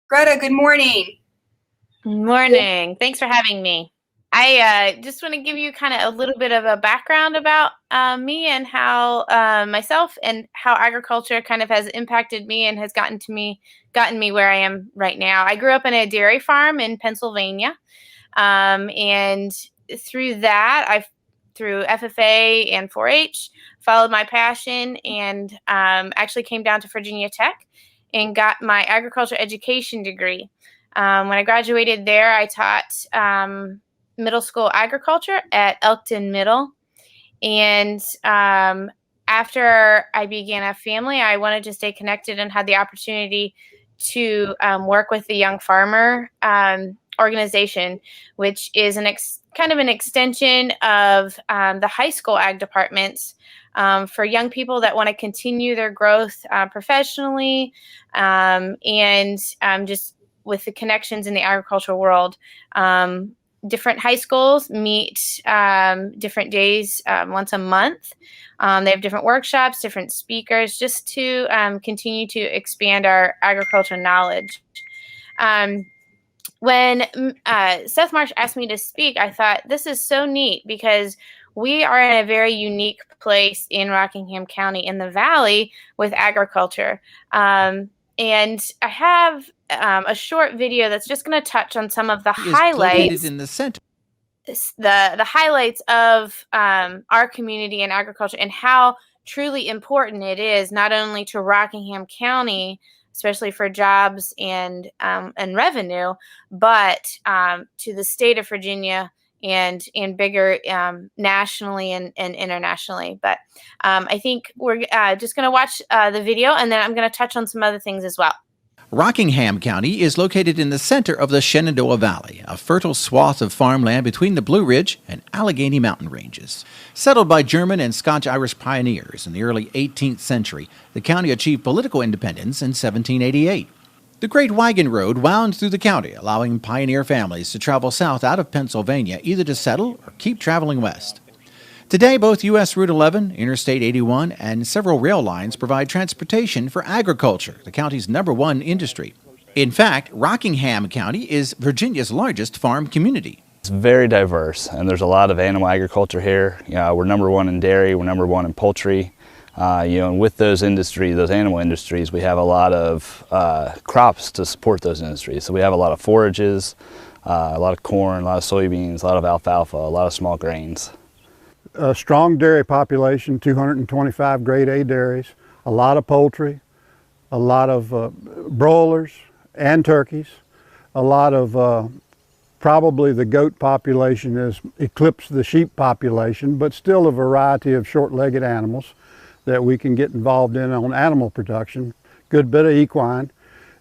Greta, good morning. Morning. Thanks for having me. I just want to give you kind of a little bit of a background about me and how myself and how agriculture kind of has impacted me and has gotten me where I am right now. I grew up in a dairy farm in Pennsylvania, and through that, through FFA and 4-H, followed my passion and actually came down to Virginia Tech and got my agriculture education degree. When I graduated there, I taught middle school agriculture at Elkton Middle. And after I began a family, I wanted to stay connected and had the opportunity to work with the Young Farmer organization, which is kind of an extension of the high school ag departments for young people that want to continue their growth professionally and just with the connections in the agricultural world. Different high schools meet different days once a month. They have different workshops, different speakers, just to continue to expand our agricultural knowledge. When Seth Marsh asked me to speak, I thought this is so neat because we are in a very unique place in Rockingham County in the Valley with agriculture. And I have a short video that's just going to touch on some of the highlights. In the center. The highlights of our community and agriculture and how truly important it is, not only to Rockingham County, especially for jobs and revenue, but to the state of Virginia and bigger nationally and internationally. But I think we're just going to watch the video, and then I'm going to touch on some other things as well. Rockingham County is located in the center of the Shenandoah Valley, a fertile swath of farmland between the Blue Ridge and Allegheny Mountain ranges. Settled by German and Scotch-Irish pioneers in the early 18th century, the county achieved political independence in 1788. The Great Wagon Road wound through the county, allowing pioneer families to travel south out of Pennsylvania either to settle or keep traveling west. Today, both U.S. Route 11, Interstate 81, and several rail lines provide transportation for agriculture, the county's #1 industry. In fact, Rockingham County is Virginia's largest farm community. It's very diverse, and there's a lot of animal agriculture here. We're #1 in dairy, we're #1 in poultry. And with those industries, those animal industries, we have a lot of crops to support those industries. So we have a lot of forages, a lot of corn, a lot of soybeans, a lot of alfalfa, a lot of small grains. A strong dairy population, 225 grade A dairies, a lot of poultry, a lot of broilers and turkeys, a lot of probably the goat population has eclipsed the sheep population, but still a variety of short-legged animals that we can get involved in on animal production, good bit of equine,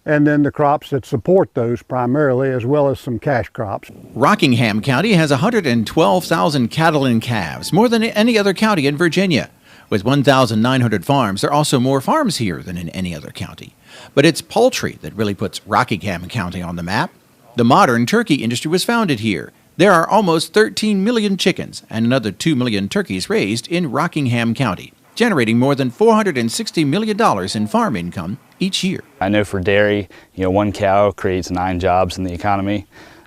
and then the crops that support those primarily, as well as some cash crops. Rockingham County has 112,000 cattle and calves, more than any other county in Virginia. With 1,900 farms, there are also more farms here than in any other county. But it's poultry that really puts Rockingham County on the map. The modern turkey industry was founded here. There are almost 13 million chickens and another 2 million turkeys raised in Rockingham County, generating more than $460 million in farm income each year. I know for dairy, one cow creates 9 jobs in the economy.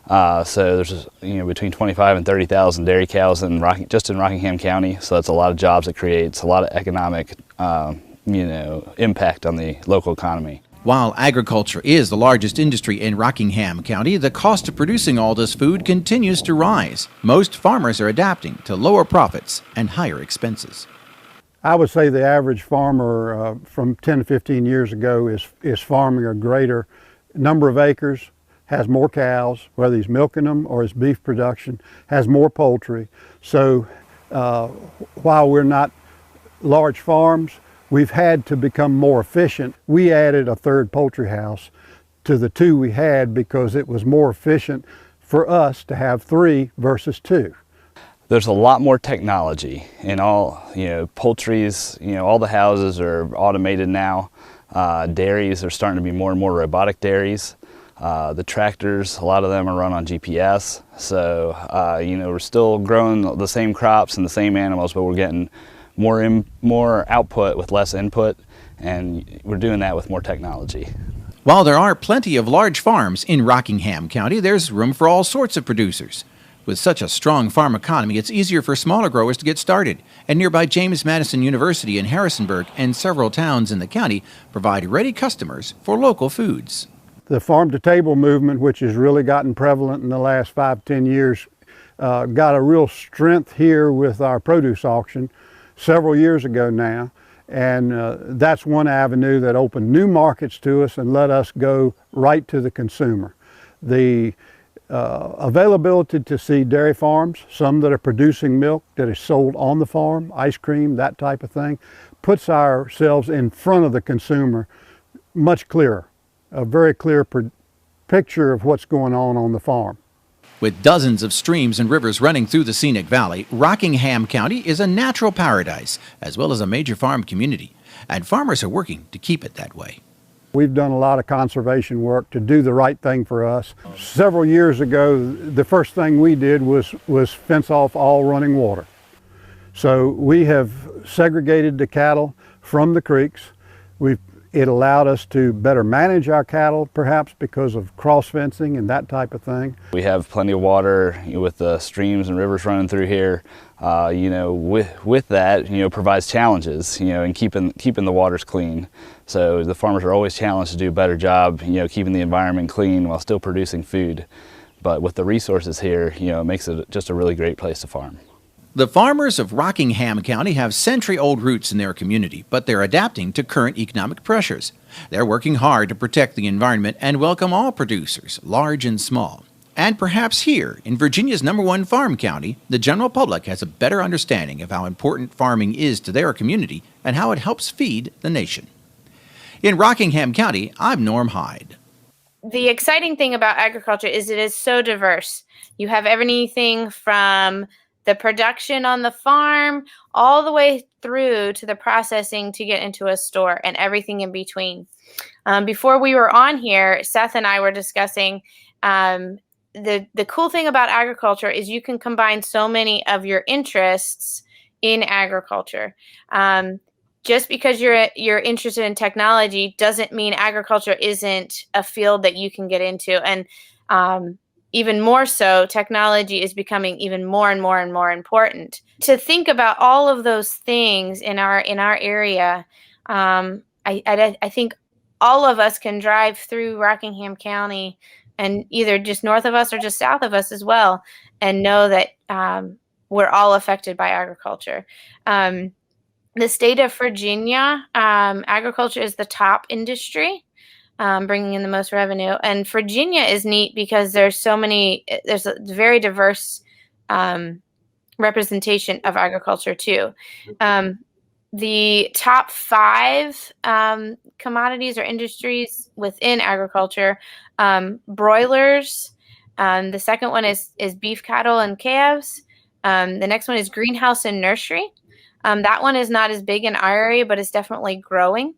So there's between 25 and 30,000 dairy cows just in Rockingham County. So that's a lot of jobs it creates, a lot of economic impact on the local economy. While agriculture is the largest industry in Rockingham County, the cost of producing all this food continues to rise. Most farmers are adapting to lower profits and higher expenses. I would say the average farmer from 10 to 15 years ago is farming a greater number of acres, has more cows, whether he's milking them or his beef production, has more poultry. So while we're not large farms, we've had to become more efficient. We added a 3rd poultry house to the 2 we had because it was more efficient for us to have 3 versus 2. There's a lot more technology in all, poultries, all the houses are automated now. Dairies are starting to be more and more robotic dairies. The tractors, a lot of them are run on GPS. So, we're still growing the same crops and the same animals, but we're getting more output with less input, and we're doing that with more technology. While there are plenty of large farms in Rockingham County, there's room for all sorts of producers. With such a strong farm economy, it's easier for smaller growers to get started, and nearby James Madison University in Harrisonburg and several towns in the county provide ready customers for local foods. The farm-to-table movement, which has really gotten prevalent in the last 5-10 years, got a real strength here with our produce auction several years ago now. And that's one avenue that opened new markets to us and let us go right to the consumer. The availability to see dairy farms, some that are producing milk that is sold on the farm, ice cream, that type of thing, puts ourselves in front of the consumer much clearer, a very clear picture of what's going on the farm. With dozens of streams and rivers running through the scenic valley, Rockingham County is a natural paradise, as well as a major farm community, and farmers are working to keep it that way. We've done a lot of conservation work to do the right thing for us. Several years ago, the first thing we did was fence off all running water. So we have segregated the cattle from the creeks. It allowed us to better manage our cattle, perhaps because of cross fencing and that type of thing. We have plenty of water with the streams and rivers running through here. With that, provides challenges, in keeping the waters clean. So the farmers are always challenged to do a better job, keeping the environment clean while still producing food. But with the resources here, it makes it just a really great place to farm. The farmers of Rockingham County have century-old roots in their community, but they're adapting to current economic pressures. They're working hard to protect the environment and welcome all producers, large and small. And perhaps here, in Virginia's #1 farm county, the general public has a better understanding of how important farming is to their community and how it helps feed the nation. In Rockingham County, I'm Norm Hyde. The exciting thing about agriculture is it is so diverse. You have everything from the production on the farm all the way through to the processing to get into a store and everything in between. Before we were on here, Seth and I were discussing the cool thing about agriculture is you can combine so many of your interests in agriculture. Just because you're interested in technology doesn't mean agriculture isn't a field that you can get into. And even more so, technology is becoming even more and more and more important. To think about all of those things in our area, I think all of us can drive through Rockingham County and either just north of us or just south of us as well, and know that we're all affected by agriculture. The state of Virginia, agriculture is the top industry, bringing in the most revenue. And Virginia is neat because there's a very diverse representation of agriculture too. The top 5 commodities or industries within agriculture, broilers. The second one is beef cattle and calves. The next one is greenhouse and nursery. That one is not as big in our area, but it's definitely growing.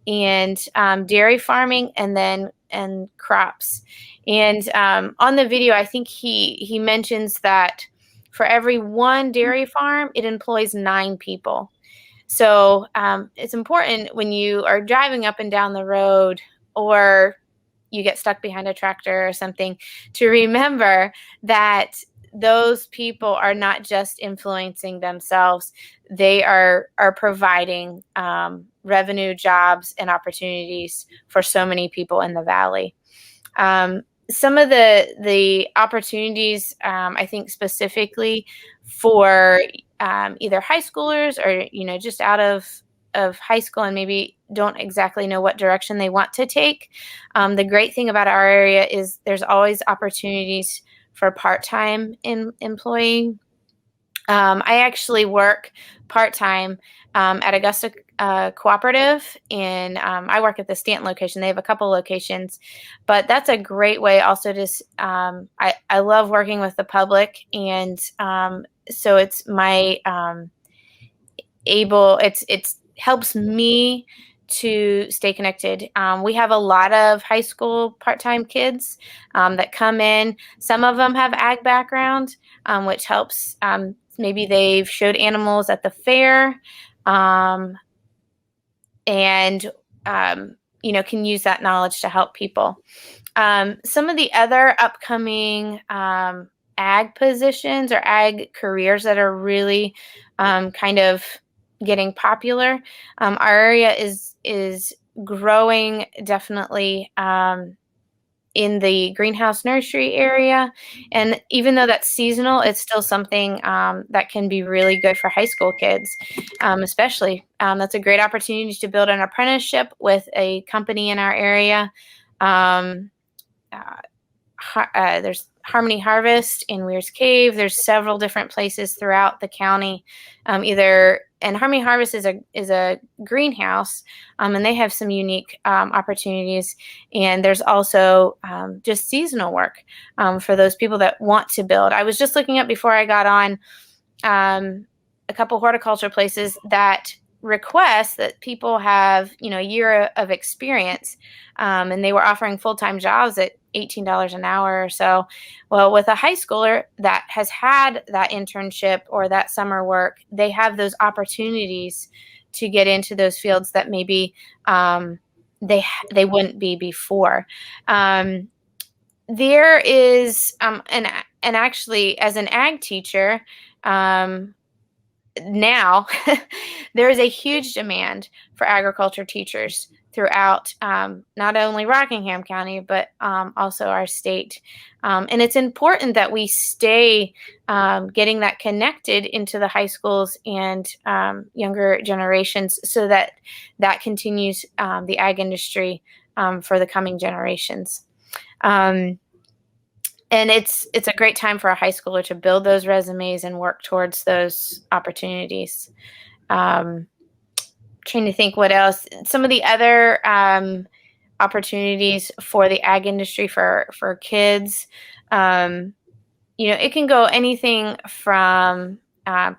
And dairy farming, and crops. And on the video, I think he mentions that for every 1 dairy farm, it employs 9 people. So it's important when you are driving up and down the road, or you get stuck behind a tractor or something, to remember that those people are not just influencing themselves. They are providing revenue, jobs, and opportunities for so many people in the valley. Some of the opportunities, I think specifically for either high schoolers or, just out of high school and maybe don't exactly know what direction they want to take. The great thing about our area is there's always opportunities for part-time employee. I actually work part-time at Augusta Cooperative, and I work at the Stanton location. They have a couple locations, but that's a great way also to, I love working with the public, and so it's my it helps me to stay connected. We have a lot of high school part-time kids that come in. Some of them have ag background, which helps. Maybe they've showed animals at the fair, and can use that knowledge to help people. Some of the other upcoming ag positions or ag careers that are really kind of getting popular. Our area is growing definitely in the greenhouse nursery area. And even though that's seasonal, it's still something that can be really good for high school kids, especially. That's a great opportunity to build an apprenticeship with a company in our area. There's Harmony Harvest in Weir's Cave. There's several different places throughout the county. And Harmony Harvest is a greenhouse, and they have some unique opportunities. And there's also just seasonal work for those people that want to build. I was just looking up before I got on a couple horticulture places that request that people have, a year of experience, and they were offering full-time jobs at $18 an hour or so. Well, with a high schooler that has had that internship or that summer work, they have those opportunities to get into those fields that maybe they wouldn't be before. There is, and actually, as an ag teacher, now there is a huge demand for agriculture teachers throughout not only Rockingham County, but also our state. And it's important that we stay getting that connected into the high schools and younger generations so that continues the ag industry for the coming generations. And it's a great time for a high schooler to build those resumes and work towards those opportunities. Trying to think what else. Some of the other opportunities for the ag industry for kids, it can go anything from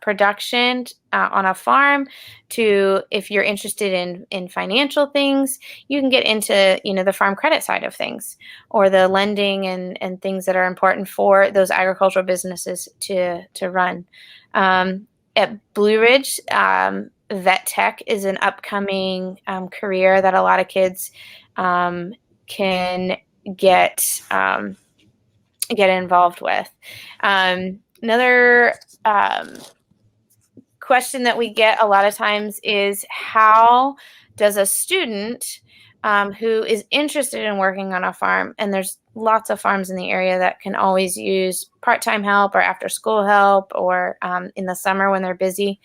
production on a farm to, if you're interested in financial things, you can get into the farm credit side of things, or the lending and things that are important for those agricultural businesses to run. At Blue Ridge, vet tech is an upcoming career that a lot of kids can get involved with. Another question that we get a lot of times is, how does a student who is interested in working on a farm, and there's lots of farms in the area that can always use part-time help or after-school help, or in the summer when they're busy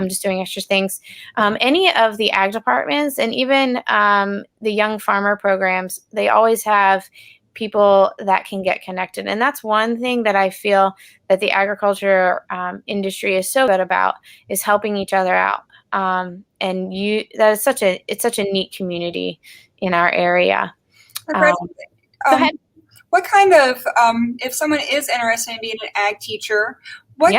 just doing extra things. Any of the ag departments and even the young farmer programs, they always have people that can get connected. And that's one thing that I feel that the agriculture industry is so good about, is helping each other out. It's such a neat community in our area. Go ahead. What kind of, if someone is interested in being an ag teacher, what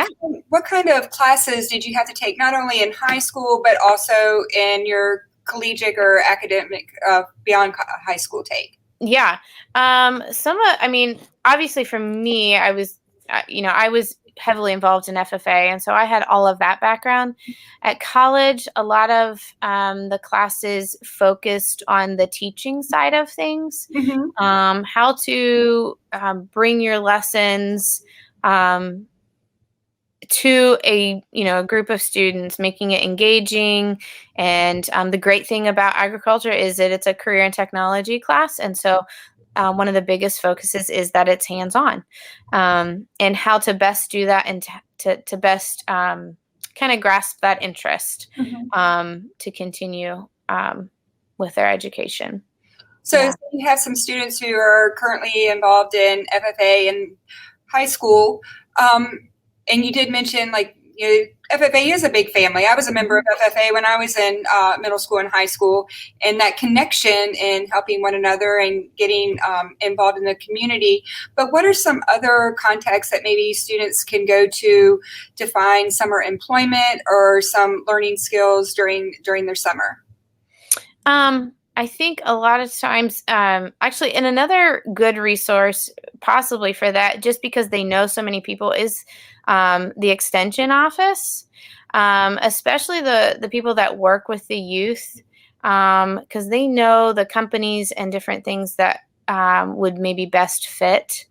kind of classes did you have to take, not only in high school, but also in your collegiate or academic beyond high school take? Yeah. Obviously for me, I was heavily involved in FFA. And so I had all of that background. At college, a lot of the classes focused on the teaching side of things, how to bring your lessons to a group of students, making it engaging. And the great thing about agriculture is that it's a career and technology class. And so one of the biggest focuses is that it's hands-on, and how to best do that, and to best kind of grasp that interest to continue with their education. So you have some students who are currently involved in FFA in high school. And you did mention, FFA is a big family. I was a member of FFA when I was in middle school and high school, and that connection in helping one another and getting involved in the community. But what are some other contexts that maybe students can go to find summer employment or some learning skills during their summer? I think a lot of times, actually, and another good resource possibly for that, just because they know so many people, is the extension office, especially the people that work with the youth. because they know the companies and different things that would maybe best fit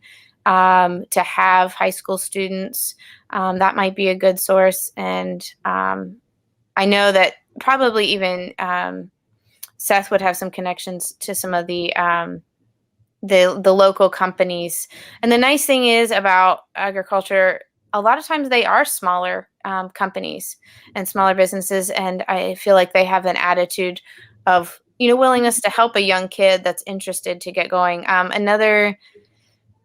to have high school students. That might be a good source. And I know that probably even Seth would have some connections to some of the local companies. And the nice thing is about agriculture, a lot of times they are smaller companies and smaller businesses. And I feel like they have an attitude of, willingness to help a young kid that's interested to get going. Another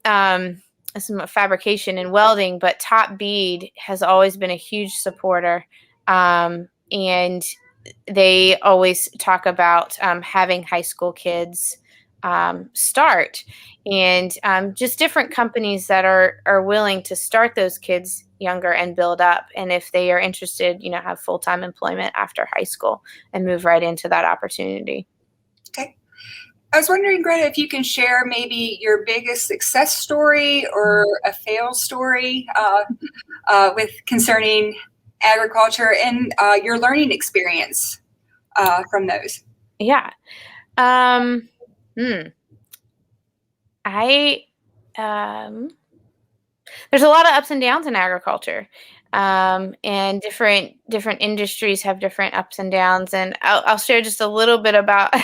some fabrication and welding, but Top Bead has always been a huge supporter. And they always talk about having high school kids start, and just different companies that are willing to start those kids younger and build up. And if they are interested, have full-time employment after high school and move right into that opportunity. Okay. I was wondering, Greta, if you can share maybe your biggest success story or a fail story with concerning agriculture and your learning experience from those. Yeah. There's a lot of ups and downs in agriculture, and different industries have different ups and downs. And I'll share just a little bit about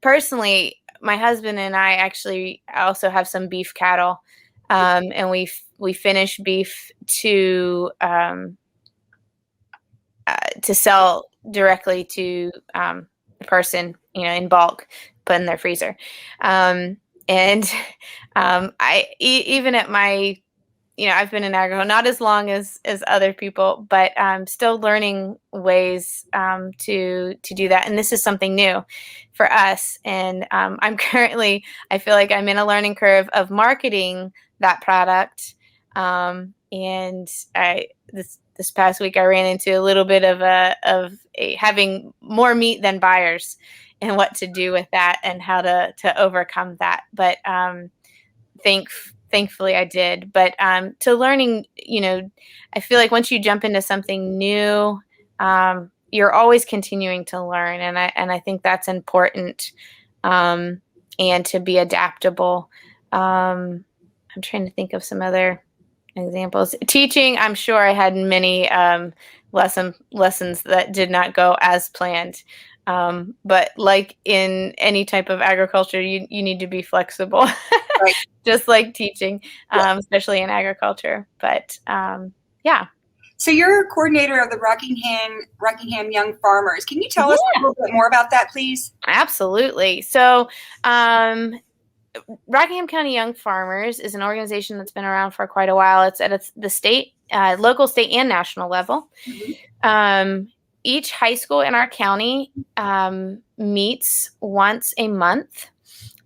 personally. My husband and I actually also have some beef cattle, and we finish beef to sell directly to the person, in bulk, put in their freezer. And I even at my, I've been in agriculture not as long as other people, but I'm still learning ways to do that. And this is something new for us. And I'm currently, I feel like I'm in a learning curve of marketing that product. And this past week I ran into a little bit of having more meat than buyers, and what to do with that and how to overcome that. But thankfully I did. But to learning, I feel like once you jump into something new, you're always continuing to learn, and I think that's important, and to be adaptable. I'm trying to think of some other examples. Teaching, I'm sure I had many lessons that did not go as planned. But like in any type of agriculture, you need to be flexible, Right. just like teaching, especially in agriculture. But yeah. So you're a coordinator of the Rockingham Young Farmers. Can you tell us a little bit more about that, please? Absolutely. So Rockingham County Young Farmers is an organization that's been around for quite a while. It's at the state, local, state, and national level. Mm-hmm. Each high school in our county meets once a month.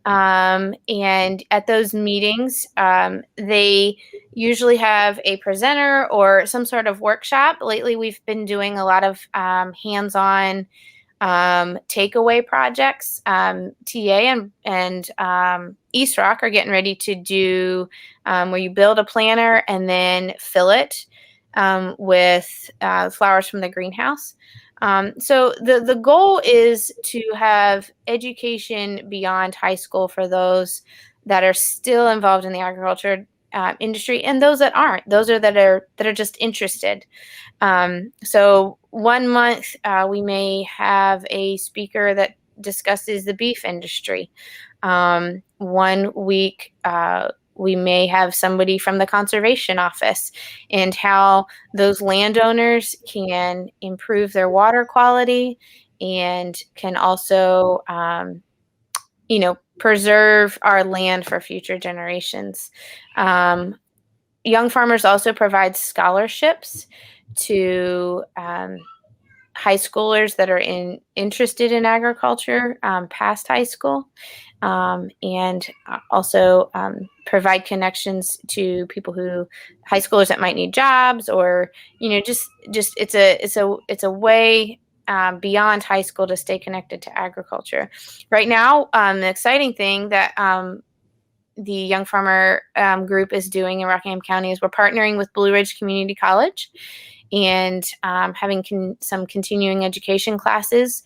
And at those meetings, they usually have a presenter or some sort of workshop. Lately, we've been doing a lot of hands-on takeaway projects. TA and East Rock are getting ready to do where you build a planter and then fill it with flowers from the greenhouse. So the goal is to have education beyond high school for those that are still involved in the agriculture industry, and those that aren't. Those that are just interested. So 1 month we may have a speaker that discusses the beef industry. 1 week we may have somebody from the conservation office and how those landowners can improve their water quality and can also, preserve our land for future generations. Young Farmers also provide scholarships to high schoolers that are interested in agriculture past high school, and also provide connections to high schoolers that might need jobs, or just it's a way beyond high school to stay connected to agriculture. Right now, the exciting thing that the Young Farmer group is doing in Rockingham County is we're partnering with Blue Ridge Community College and having some continuing education classes.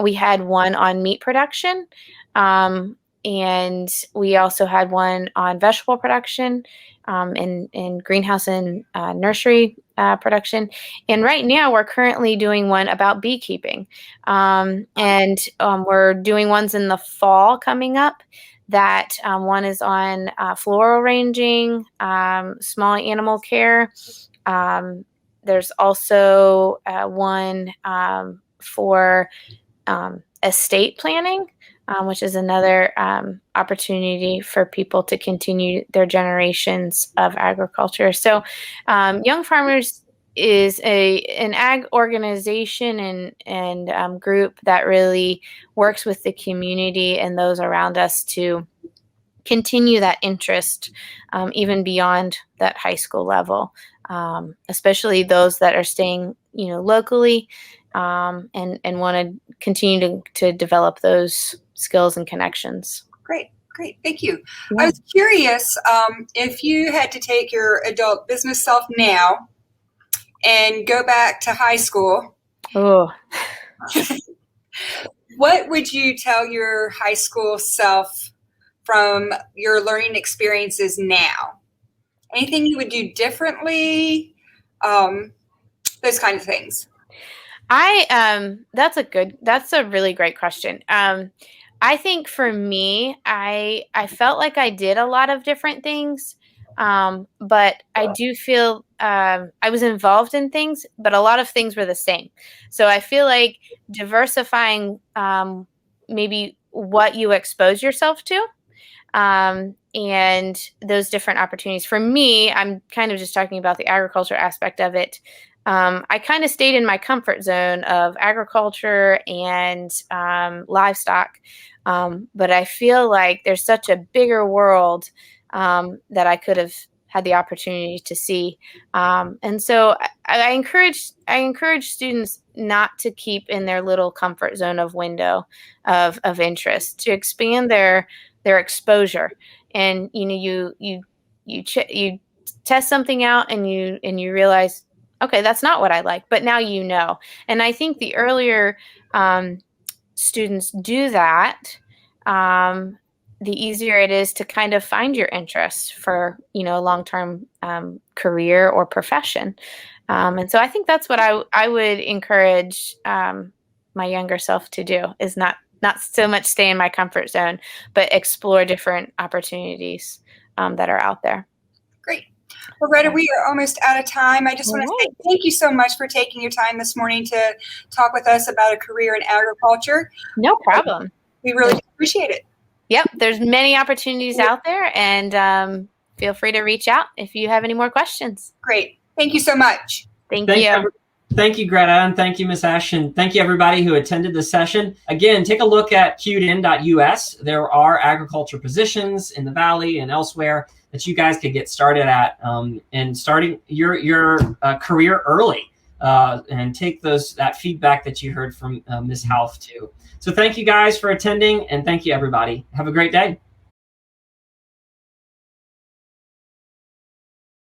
We had one on meat production, and we also had one on vegetable production, in greenhouse and nursery production. And right now we're currently doing one about beekeeping. And we're doing ones in the fall coming up. That one is on floral ranging, small animal care. There's also one for estate planning, which is another opportunity for people to continue their generations of agriculture. So Young Farmers is an ag organization and group that really works with the community and those around us to continue that interest even beyond that high school level, especially those that are staying, locally and want to continue to develop those skills and connections. Great. Thank you. Yeah. I was curious if you had to take your adult business self now and go back to high school. Oh. What would you tell your high school self from your learning experiences now? Anything you would do differently? Those kind of things. That's a really great question. I think for me, I felt like I did a lot of different things. But I do feel I was involved in things, but a lot of things were the same. So I feel like diversifying maybe what you expose yourself to and those different opportunities. For me, I'm kind of just talking about the agriculture aspect of it. I kind of stayed in my comfort zone of agriculture and livestock, but I feel like there's such a bigger world that I could have had the opportunity to see. And so I encourage students not to keep in their little comfort zone of window of interest, to expand their exposure. And you test something out and you realize, okay, that's not what I like, but now you know. And I think the earlier students do that, the easier it is to kind of find your interests for, a long-term career or profession. And so I think that's what I would encourage my younger self to do, is not so much stay in my comfort zone, but explore different opportunities that are out there. Great. Well, Retta, we are almost out of time. I just want to say thank you so much for taking your time this morning to talk with us about a career in agriculture. No problem. We really appreciate it. Yep, there's many opportunities out there, and feel free to reach out if you have any more questions. Great. Thank you so much. Thank you. Thank you, Greta, and thank you, Ms. Ash, and thank you, everybody who attended this session. Again, take a look at qden.us. There are agriculture positions in the Valley and elsewhere that you guys could get started at, and starting your career early, and take that feedback that you heard from Ms. Half too. So thank you guys for attending, and thank you, everybody. Have a great day.